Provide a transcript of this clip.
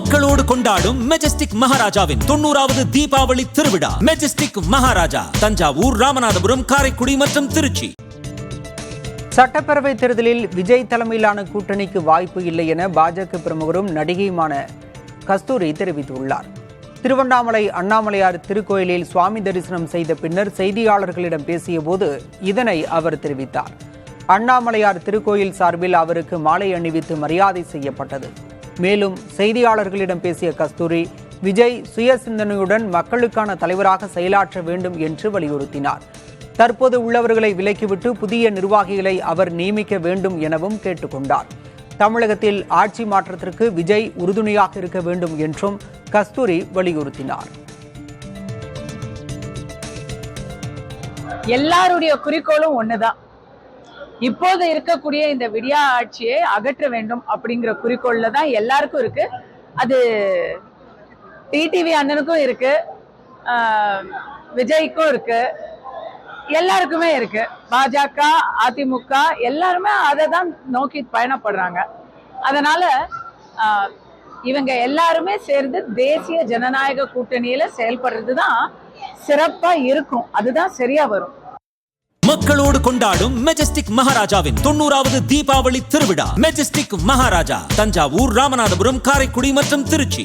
மக்களோடு கொண்டாடும் மெஜஸ்டிக் மகாராஜாவின் 90வது தீபாவளி திருவிழா. மெஜஸ்டிக் மகாராஜா தஞ்சாவூர், ராமநாதபுரம், காரைக்குடி மற்றும் திருச்சி. சட்டப்பேரவை தேர்தலில் விஜய் தலைமையிலான கூட்டணிக்கு வாய்ப்பு இல்லை என பாஜக பிரமுகரும் நடிகையுமான கஸ்தூரி தெரிவித்துள்ளார். திருவண்ணாமலை அண்ணாமலையார் திருக்கோயிலில் சுவாமி தரிசனம் செய்த பின்னர் செய்தியாளர்களிடம் பேசிய போது இதனை அவர் தெரிவித்தார். அண்ணாமலையார் திருக்கோயில் சார்பில் அவருக்கு மாலை அணிவித்து மரியாதை செய்யப்பட்டது. மேலும் செய்தியாளர்களிடம் பேசிய கஸ்தூரி, விஜய் சுய சிந்தனையுடன் மக்களுக்கான தலைவராக செயலாற்ற வேண்டும் என்று வலியுறுத்தினார். தற்போது உள்ளவர்களை விலக்கிவிட்டு புதிய நிர்வாகிகளை அவர் நியமிக்க வேண்டும் எனவும் கேட்டுக்கொண்டார். தமிழகத்தில் ஆட்சி மாற்றத்திற்கு விஜய் உறுதுணையாக இருக்க வேண்டும் என்றும் கஸ்தூரி வலியுறுத்தினார். எல்லாருடைய குறிக்கோளும் ஒண்ணுதான். இப்போது இருக்கக்கூடிய இந்த விடியா ஆட்சியை அகற்ற வேண்டும் அப்படிங்கிற குறிக்கோள்ல தான் எல்லாருக்கும் இருக்கு. அது டிடிவி அண்ணனுக்கும் இருக்கு, விஜய்க்கும் இருக்கு, எல்லாருக்குமே இருக்கு. பாஜக, அதிமுக எல்லாருமே அதை தான் நோக்கி பயணப்படுறாங்க. அதனால இவங்க எல்லாருமே சேர்ந்து தேசிய ஜனநாயக கூட்டணியில செயல்படுறது தான் சிறப்பா இருக்கும். அதுதான் சரியா வரும். மக்களோடு கொண்டாடும் மெஜஸ்டிக் மகாராஜாவின் 90வது தீபாவளி திருவிழா. மெஜஸ்டிக் மகாராஜா தஞ்சாவூர், ராமநாதபுரம், காரைக்குடி மற்றும் திருச்சி.